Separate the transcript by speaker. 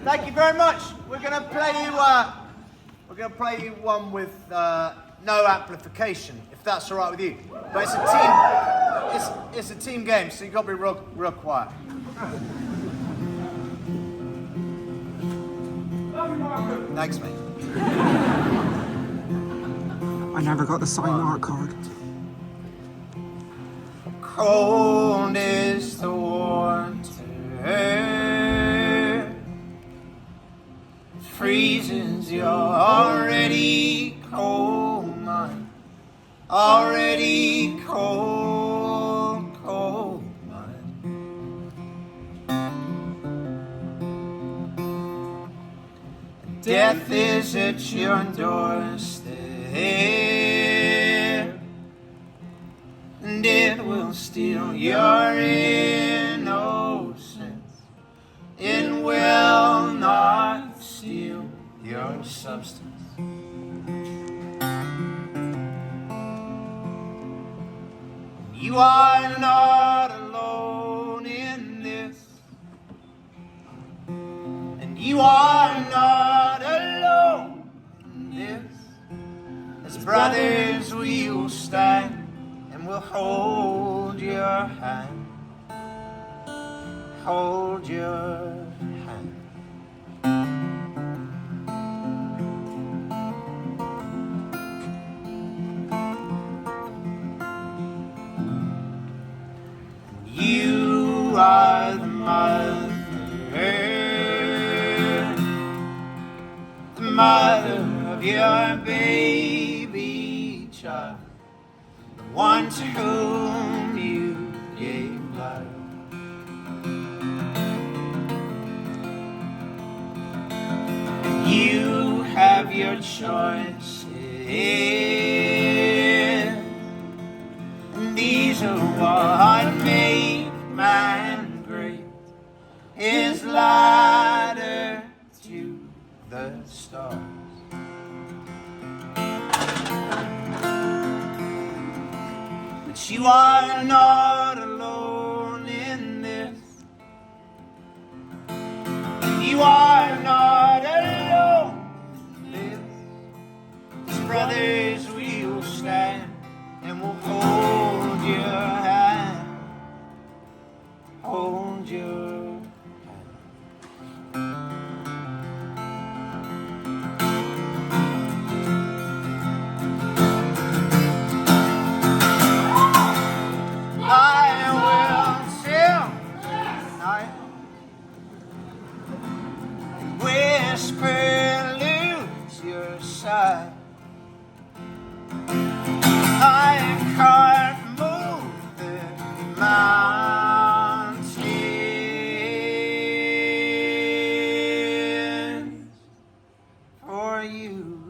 Speaker 1: Thank you very much. We're going to play you one with no amplification, if that's all right with you. But it's a team. It's a team game, so you've got to be real quiet. Thanks, mate.
Speaker 2: I never got the sign art card.
Speaker 1: Cold is the water, freezes your already cold mind, already cold, cold mind. Death is at your doorstep, and it will steal your innocence. It will not steal your substance. You are not alone in this, and you are not alone in this. As brothers we will stand, we'll hold your hand, hold your hand. You are the mother of your baby child, one to whom you gave life. You have your choices, and these are what make man great. His ladder to the stars. You are not alone in this. You are not alone in this. As brothers we will stand, and we'll hold your hand, hold your hand. Whisper, lose your sight. I can't move the mountains for you.